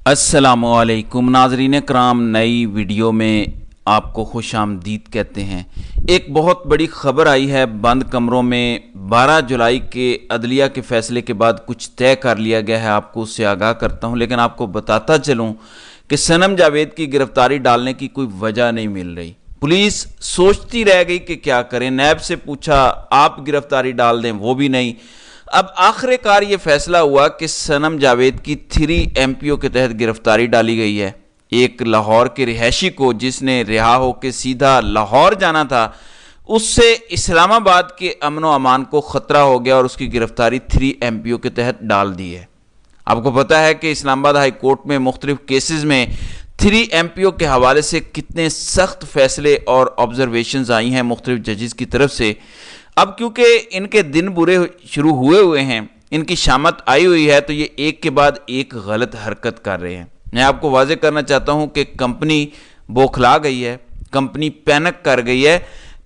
السلام علیکم ناظرین کرام، نئی ویڈیو میں آپ کو خوش آمدید کہتے ہیں۔ ایک بہت بڑی خبر آئی ہے، بند کمروں میں 12 جولائی کے عدلیہ کے فیصلے کے بعد کچھ طے کر لیا گیا ہے۔ آپ کو اس سے آگاہ کرتا ہوں، لیکن آپ کو بتاتا چلوں کہ صنم جاوید کی گرفتاری ڈالنے کی کوئی وجہ نہیں مل رہی۔ پولیس سوچتی رہ گئی کہ کیا کریں، نیب سے پوچھا آپ گرفتاری ڈال دیں، وہ بھی نہیں۔ اب آخر کار یہ فیصلہ ہوا کہ صنم جاوید کی 3 MPO کے تحت گرفتاری ڈالی گئی ہے۔ ایک لاہور کے رہائشی کو جس نے رہا ہو کے سیدھا لاہور جانا تھا، اس سے اسلام آباد کے امن و امان کو خطرہ ہو گیا اور اس کی گرفتاری 3 MPO کے تحت ڈال دی ہے۔ آپ کو پتہ ہے کہ اسلام آباد ہائی کورٹ میں مختلف کیسز میں 3 MPO کے حوالے سے کتنے سخت فیصلے اور آبزرویشنز آئی ہیں مختلف ججز کی طرف سے۔ اب کیونکہ ان کے دن برے شروع ہوئے ہیں، ان کی شامت آئی ہوئی ہے، تو یہ ایک کے بعد ایک غلط حرکت کر رہے ہیں۔ میں آپ کو واضح کرنا چاہتا ہوں کہ کمپنی بوکھلا گئی ہے، کمپنی پینک کر گئی ہے۔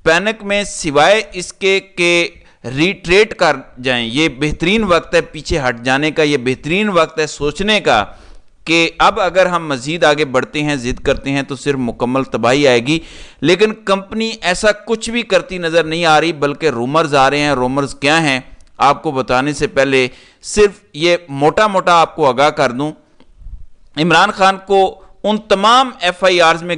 پینک میں سوائے اس کے کہ ریٹریٹ کر جائیں، یہ بہترین وقت ہے پیچھے ہٹ جانے کا، یہ بہترین وقت ہے سوچنے کا کہ اب اگر ہم مزید آگے بڑھتے ہیں، ضد کرتے ہیں، تو صرف مکمل تباہی آئے گی۔ لیکن کمپنی ایسا کچھ بھی کرتی نظر نہیں آ رہی، بلکہ رومرز آ رہے ہیں۔ رومرز کیا ہیں آپ کو بتانے سے پہلے صرف یہ موٹا موٹا آپ کو آگاہ کر دوں۔ عمران خان کو ان تمام FIRs میں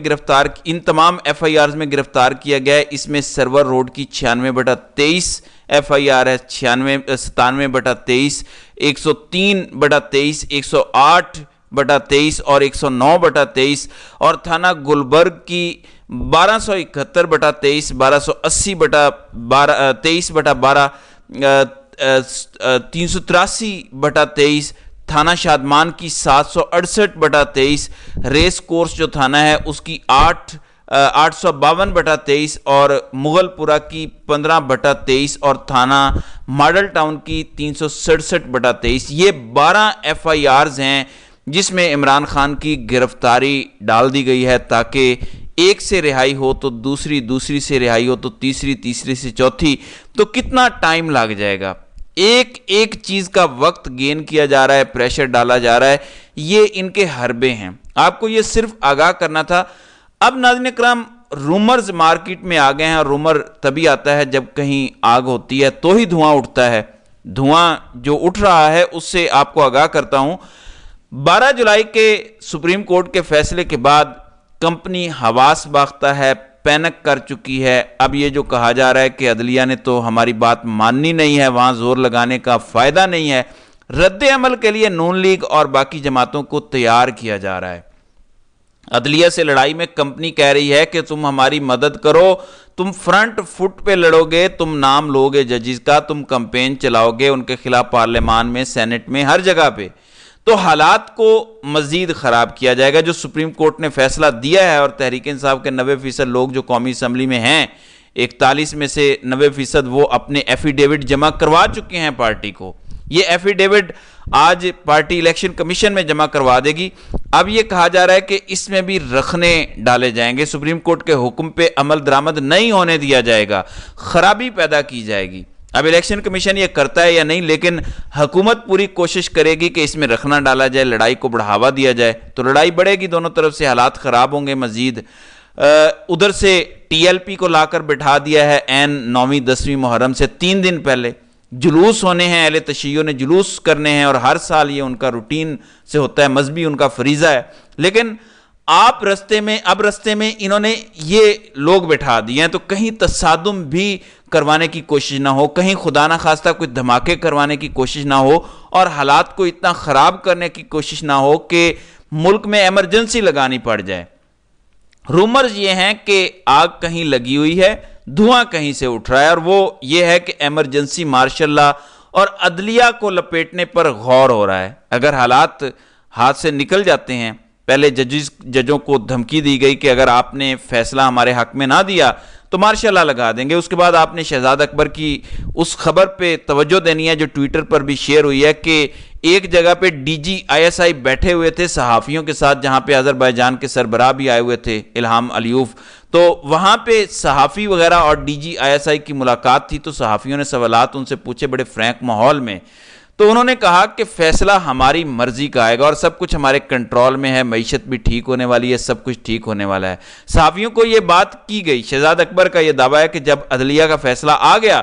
گرفتار کیا گیا ہے۔ اس میں سرور روڈ کی 96/23 FIR ہے، 97/23، 103/23، 108/23 اور 109/23، اور تھانہ گلبرگ کی 1271/23، 1280/23/12، 383/23، تھانہ شادمان کی 768/23، ریس کورس جو تھانہ ہے اس کی 852/23، اور مغل پورہ کی 15/23، اور تھانہ ماڈل ٹاؤن کی 367/23۔ یہ 12 FIRs ہیں جس میں عمران خان کی گرفتاری ڈال دی گئی ہے، تاکہ ایک سے رہائی ہو تو دوسری سے رہائی ہو تو تیسری سے چوتھی، تو کتنا ٹائم لگ جائے گا۔ ایک چیز کا وقت گین کیا جا رہا ہے، پریشر ڈالا جا رہا ہے، یہ ان کے حربے ہیں۔ آپ کو یہ صرف آگاہ کرنا تھا۔ اب ناظرین اکرام، رومرز مارکیٹ میں آ گئے ہیں، اور رومر تبھی آتا ہے جب کہیں آگ ہوتی ہے تو ہی دھواں اٹھتا ہے۔ دھواں جو اٹھ رہا ہے اس سے آپ کو آگاہ کرتا ہوں۔ 12 جولائی کے سپریم کورٹ کے فیصلے کے بعد کمپنی حواس باختہ ہے، پینک کر چکی ہے۔ اب یہ جو کہا جا رہا ہے کہ عدلیہ نے تو ہماری بات ماننی نہیں ہے، وہاں زور لگانے کا فائدہ نہیں ہے، رد عمل کے لیے نون لیگ اور باقی جماعتوں کو تیار کیا جا رہا ہے۔ عدلیہ سے لڑائی میں کمپنی کہہ رہی ہے کہ تم ہماری مدد کرو، تم فرنٹ فٹ پہ لڑو گے، تم نام لو گے ججز کا، تم کمپین چلاؤ گے ان کے خلاف، پارلیمان میں، سینٹ میں، ہر جگہ پہ، تو حالات کو مزید خراب کیا جائے گا۔ جو سپریم کورٹ نے فیصلہ دیا ہے، اور تحریک انصاف کے 90% لوگ جو قومی اسمبلی میں ہیں، 41 میں سے 90% وہ اپنے ایفیڈیوٹ جمع کروا چکے ہیں پارٹی کو۔ یہ ایفیڈیوٹ آج پارٹی الیکشن کمیشن میں جمع کروا دے گی۔ اب یہ کہا جا رہا ہے کہ اس میں بھی رخنے ڈالے جائیں گے، سپریم کورٹ کے حکم پہ عمل درآمد نہیں ہونے دیا جائے گا، خرابی پیدا کی جائے گی۔ اب الیکشن کمیشن یہ کرتا ہے یا نہیں، لیکن حکومت پوری کوشش کرے گی کہ اس میں رخنا ڈالا جائے، لڑائی کو بڑھاوا دیا جائے، تو لڑائی بڑھے گی، دونوں طرف سے حالات خراب ہوں گے مزید۔ ادھر سے TLP کو لا کر بٹھا دیا ہے عین 9ویں 10ویں محرم سے 3 دن پہلے۔ جلوس ہونے ہیں، اہل تشیع نے جلوس کرنے ہیں، اور ہر سال یہ ان کا روٹین سے ہوتا ہے، مذہبی ان کا فریضہ ہے۔ لیکن اب رستے میں انہوں نے یہ لوگ بٹھا دیے ہیں، تو کہیں تصادم بھی کروانے کی کوشش نہ ہو، کہیں خدا نہ خواستہ کوئی دھماکے کروانے کی کوشش نہ ہو، اور حالات کو اتنا خراب کرنے کی کوشش نہ ہو کہ ملک میں ایمرجنسی لگانی پڑ جائے۔ رومرز یہ ہیں کہ آگ کہیں لگی ہوئی ہے، دھواں کہیں سے اٹھ رہا ہے، اور وہ یہ ہے کہ ایمرجنسی مارشل لا اور عدلیہ کو لپیٹنے پر غور ہو رہا ہے۔ اگر حالات ہاتھ سے نکل جاتے ہیں، پہلے ججوں کو دھمکی دی گئی کہ اگر آپ نے فیصلہ ہمارے حق میں نہ دیا تو مارشل لا لگا دیں گے۔ اس کے بعد آپ نے شہزاد اکبر کی اس خبر پہ توجہ دینی ہے جو ٹویٹر پر بھی شیئر ہوئی ہے کہ ایک جگہ پہ DG ISI بیٹھے ہوئے تھے صحافیوں کے ساتھ، جہاں پہ آذربائیجان کے سربراہ بھی آئے ہوئے تھے، الہام علیوف، تو وہاں پہ صحافی وغیرہ اور DG ISI کی ملاقات تھی، تو صحافیوں نے سوالات ان سے پوچھے بڑے فرینک ماحول میں۔ تو انہوں نے کہا کہ فیصلہ ہماری مرضی کا آئے گا اور سب کچھ ہمارے کنٹرول میں ہے، معیشت بھی ٹھیک ہونے والی ہے، سب کچھ ٹھیک ہونے والا ہے۔ صحافیوں کو یہ بات کی گئی۔ شہزاد اکبر کا یہ دعویٰ ہے کہ جب عدلیہ کا فیصلہ آ گیا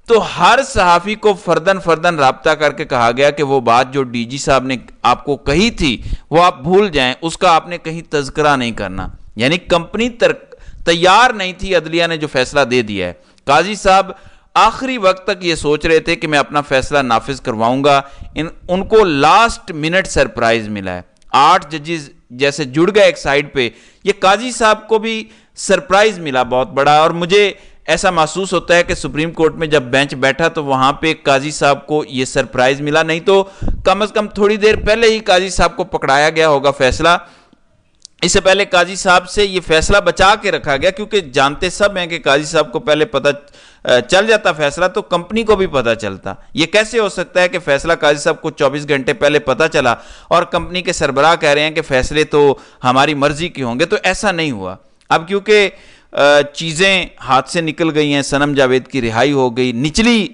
تو ہر صحافی کو فرداً رابطہ کر کے کہا گیا کہ وہ بات جو ڈی جی صاحب نے آپ کو کہی تھی وہ آپ بھول جائیں، اس کا آپ نے کہیں تذکرہ نہیں کرنا۔ یعنی کمپنی تیار نہیں تھی، عدلیہ نے جو فیصلہ دے دیا ہے۔ قاضی صاحب آخری وقت تک یہ سوچ رہے تھے کہ میں اپنا فیصلہ نافذ کرواؤں گا، ان کو لاسٹ منٹ سرپرائز ملا ہے۔ 8 ججز جیسے جڑ گئے ایک سائیڈ پہ، یہ قاضی صاحب کو بھی سرپرائز ملا بہت بڑا، اور مجھے ایسا محسوس ہوتا ہے کہ سپریم کورٹ میں جب بینچ بیٹھا تو وہاں پہ قاضی صاحب کو یہ سرپرائز ملا، نہیں تو کم از کم تھوڑی دیر پہلے ہی قاضی صاحب کو پکڑایا گیا ہوگا فیصلہ۔ اس سے پہلے قاضی صاحب سے یہ فیصلہ بچا کے رکھا گیا، کیونکہ جانتے سب ہیں کہ قاضی صاحب کو پہلے پتہ چل جاتا فیصلہ تو کمپنی کو بھی پتہ چلتا۔ یہ کیسے ہو سکتا ہے کہ فیصلہ قاضی صاحب کو 24 گھنٹے پہلے پتہ چلا اور کمپنی کے سربراہ کہہ رہے ہیں کہ فیصلے تو ہماری مرضی کے ہوں گے؟ تو ایسا نہیں ہوا۔ اب کیونکہ چیزیں ہاتھ سے نکل گئی ہیں، صنم جاوید کی رہائی ہو گئی، نچلی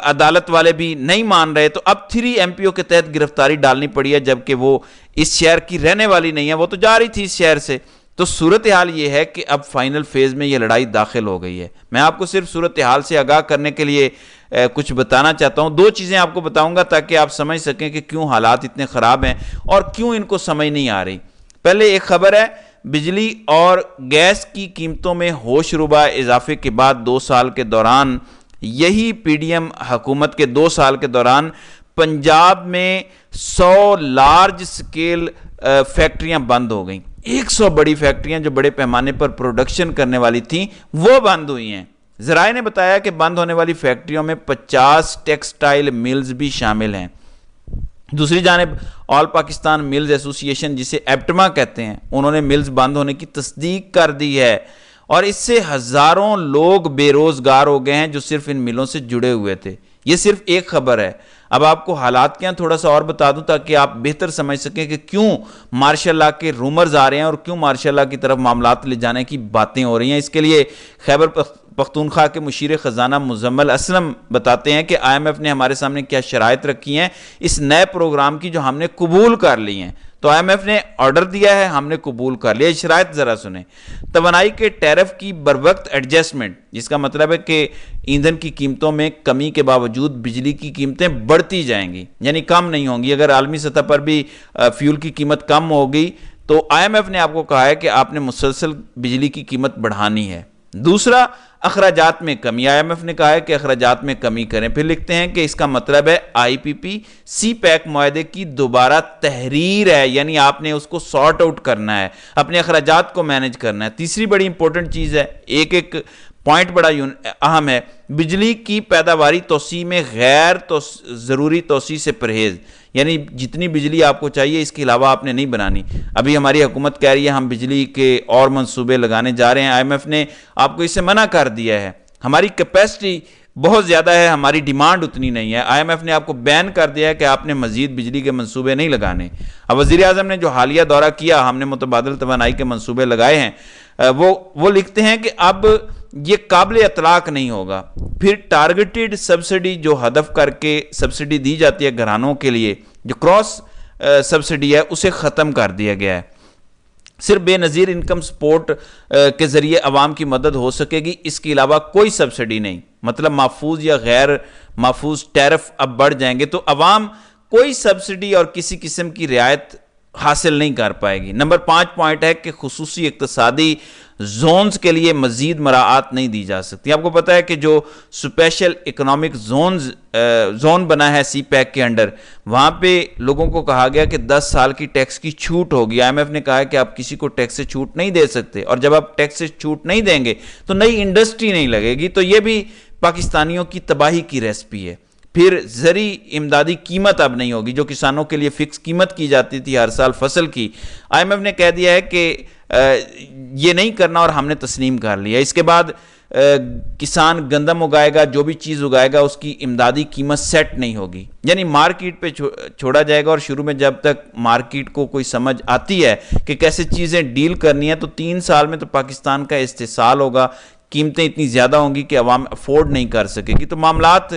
عدالت والے بھی نہیں مان رہے، تو اب 3 MPO کے تحت گرفتاری ڈالنی پڑی ہے، جبکہ وہ اس شہر کی رہنے والی نہیں ہے، وہ تو جا رہی تھی اس شہر سے۔ تو صورتحال یہ ہے کہ اب فائنل فیز میں یہ لڑائی داخل ہو گئی ہے۔ میں آپ کو صرف صورتحال سے آگاہ کرنے کے لیے کچھ بتانا چاہتا ہوں۔ 2 چیزیں آپ کو بتاؤں گا تاکہ آپ سمجھ سکیں کہ کیوں حالات اتنے خراب ہیں اور کیوں ان کو سمجھ نہیں آ رہی۔ پہلے ایک خبر ہے، بجلی اور گیس کی قیمتوں میں ہوش ربا اضافے کے بعد 2 سال کے دوران، یہی پی ڈی ایم حکومت کے 2 سال کے دوران پنجاب میں 100 لارج سکیل فیکٹریاں بند ہو گئیں۔ 100 بڑی فیکٹریاں جو بڑے پیمانے پر پروڈکشن کرنے والی تھیں وہ بند ہوئی ہیں۔ ذرائع نے بتایا کہ بند ہونے والی فیکٹریوں میں 50 ٹیکسٹائل ملز بھی شامل ہیں۔ دوسری جانب آل پاکستان ملز ایسوسی ایشن، جسے ایپٹما کہتے ہیں، انہوں نے ملز بند ہونے کی تصدیق کر دی ہے، اور اس سے ہزاروں لوگ بے روزگار ہو گئے ہیں جو صرف ان ملوں سے جڑے ہوئے تھے۔ یہ صرف ایک خبر ہے۔ اب آپ کو حالات کیا تھوڑا سا اور بتا دوں تاکہ آپ بہتر سمجھ سکیں کہ کیوں مارشل لاء کے رومرز آ رہے ہیں اور کیوں مارشل لاء کی طرف معاملات لے جانے کی باتیں ہو رہی ہیں۔ اس کے لیے خیبر پختونخوا کے مشیر خزانہ مزمل اسلم بتاتے ہیں کہ IMF نے ہمارے سامنے کیا شرائط رکھی ہیں اس نئے پروگرام کی جو ہم نے قبول کر لی ہیں۔ تو IMF نے آرڈر دیا ہے، ہم نے قبول کر لیا۔ شرائط ذرا سنیں۔ توانائی کے ٹیرف کی بروقت ایڈجسٹمنٹ، جس کا مطلب ہے کہ ایندھن کی قیمتوں میں کمی کے باوجود بجلی کی قیمتیں بڑھتی جائیں گی، یعنی کم نہیں ہوں گی۔ اگر عالمی سطح پر بھی فیول کی قیمت کم ہوگی تو IMF نے آپ کو کہا ہے کہ آپ نے مسلسل بجلی کی قیمت بڑھانی ہے۔ دوسرا، اخراجات میں کمی۔ IMF نے کہا ہے کہ اخراجات میں کمی کریں۔ پھر لکھتے ہیں کہ اس کا مطلب ہے IPP سی پیک معاہدے کی دوبارہ تحریر ہے، یعنی آپ نے اس کو سارٹ آؤٹ کرنا ہے، اپنے اخراجات کو مینج کرنا ہے۔ تیسری بڑی امپورٹنٹ چیز ہے، ایک پوائنٹ بڑا اہم ہے، بجلی کی پیداواری توسیع میں غیر ضروری توسیع سے پرہیز، یعنی جتنی بجلی آپ کو چاہیے اس کے علاوہ آپ نے نہیں بنانی۔ ابھی ہماری حکومت کہہ رہی ہے ہم بجلی کے اور منصوبے لگانے جا رہے ہیں، IMF نے آپ کو اس سے منع کر دیا ہے۔ ہماری کیپیسٹی بہت زیادہ ہے، ہماری ڈیمانڈ اتنی نہیں ہے۔ IMF نے آپ کو بین کر دیا ہے کہ آپ نے مزید بجلی کے منصوبے نہیں لگانے۔ اب وزیر اعظم نے جو حالیہ دورہ کیا، ہم نے متبادل توانائی کے منصوبے لگائے ہیں، وہ لکھتے ہیں کہ اب یہ قابل اطلاق نہیں ہوگا۔ پھر ٹارگیٹڈ سبسڈی جو ہدف کر کے سبسڈی دی جاتی ہے گھرانوں کے لیے، جو کراس سبسڈی ہے، اسے ختم کر دیا گیا ہے۔ صرف بے نظیر انکم سپورٹ کے ذریعے عوام کی مدد ہو سکے گی، اس کے علاوہ کوئی سبسڈی نہیں۔ مطلب محفوظ یا غیر محفوظ ٹیرف اب بڑھ جائیں گے تو عوام کوئی سبسڈی اور کسی قسم کی رعایت حاصل نہیں کر پائے گی۔ نمبر 5 پوائنٹ ہے کہ خصوصی اقتصادی زونز کے لیے مزید مراعات نہیں دی جا سکتی۔ آپ کو پتا ہے کہ جو اسپیشل اکنامک زون بنا ہے سی پیک کے انڈر، وہاں پہ لوگوں کو کہا گیا کہ 10 سال کی ٹیکس کی چھوٹ ہوگی۔ IMF نے کہا ہے کہ آپ کسی کو ٹیکس سے چھوٹ نہیں دے سکتے، اور جب آپ ٹیکس سے چھوٹ نہیں دیں گے تو نئی انڈسٹری نہیں لگے گی۔ تو یہ بھی پاکستانیوں کی تباہی کی ریسپی ہے۔ پھر زرعی امدادی قیمت اب نہیں ہوگی، جو کسانوں کے لیے فکس قیمت کی جاتی تھی ہر سال فصل کی۔ IMF نے کہہ دیا ہے کہ یہ نہیں کرنا، اور ہم نے تسلیم کر لیا۔ اس کے بعد کسان گندم اگائے گا، جو بھی چیز اگائے گا اس کی امدادی قیمت سیٹ نہیں ہوگی، یعنی مارکیٹ پہ چھوڑا جائے گا۔ اور شروع میں جب تک مارکیٹ کو کوئی سمجھ آتی ہے کہ کیسے چیزیں ڈیل کرنی ہے، تو 3 سال میں تو پاکستان کا استحصال ہوگا، قیمتیں اتنی زیادہ ہوں گی کہ عوام افورڈ نہیں کر سکے گی۔ تو معاملات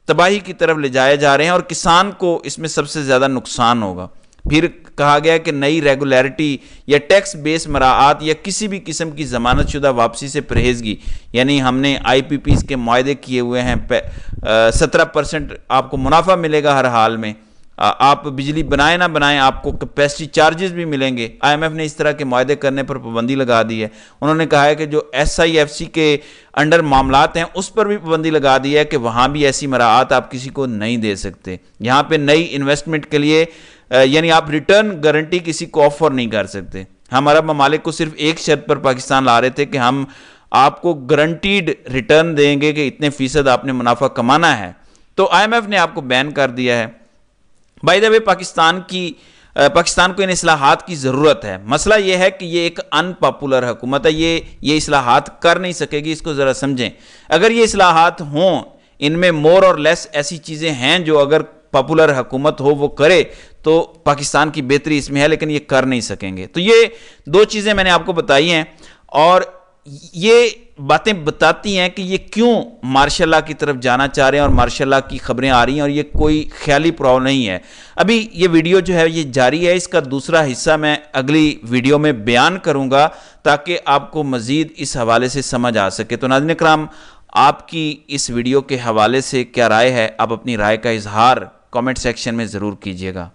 تباہی کی طرف لے جائے جا رہے ہیں اور کسان کو اس میں سب سے زیادہ نقصان ہوگا۔ پھر کہا گیا کہ نئی ریگولیرٹی یا ٹیکس بیس مراعات یا کسی بھی قسم کی ضمانت شدہ واپسی سے پرہیزگی، یعنی ہم نے آئی پی پیز کے معاہدے کیے ہوئے ہیں، 17% آپ کو منافع ملے گا ہر حال میں، آپ بجلی بنائیں نہ بنائیں آپ کو کیپیسٹی چارجز بھی ملیں گے۔ آئی ایم ایف نے اس طرح کے معاہدے کرنے پر پابندی لگا دی ہے۔ انہوں نے کہا ہے کہ جو ایس آئی ایف سی کے انڈر معاملات ہیں اس پر بھی پابندی لگا دی ہے کہ وہاں بھی ایسی مراعات آپ کسی کو نہیں دے سکتے۔ یہاں پہ نئی انویسٹمنٹ کے لیے یعنی آپ ریٹرن گارنٹی کسی کو آفر نہیں کر سکتے۔ ہم عرب ممالک کو صرف ایک شرط پر پاکستان لا رہے تھے کہ ہم آپ کو گارنٹیڈ ریٹرن دیں گے کہ اتنے فیصد آپ نے منافع کمانا ہے، تو آئی ایم ایف نے آپ کو بین کر دیا ہے۔ بائی دا وے پاکستان کو ان اصلاحات کی ضرورت ہے۔ مسئلہ یہ ہے کہ یہ ایک ان پاپولر حکومت ہے، یہ اصلاحات کر نہیں سکے گی، اس کو ذرا سمجھیں۔ اگر یہ اصلاحات ہوں، ان میں مور اور لیس ایسی چیزیں ہیں جو اگر پاپولر حکومت ہو وہ کرے تو پاکستان کی بہتری اس میں ہے، لیکن یہ کر نہیں سکیں گے۔ تو یہ دو چیزیں میں نے آپ کو بتائی ہیں اور یہ باتیں بتاتی ہیں کہ یہ کیوں مارشل لا کی طرف جانا چاہ رہے ہیں اور مارشل لا کی خبریں آ رہی ہیں، اور یہ کوئی خیالی پڑاؤ نہیں ہے۔ ابھی یہ ویڈیو جو ہے یہ جاری ہے، اس کا دوسرا حصہ میں اگلی ویڈیو میں بیان کروں گا تاکہ آپ کو مزید اس حوالے سے سمجھ آ سکے۔ تو ناظرین کرام، آپ کی اس ویڈیو کے حوالے سے کیا رائے ہے؟ آپ اپنی رائے کا اظہار کامنٹ سیکشن میں ضرور کیجیے گا۔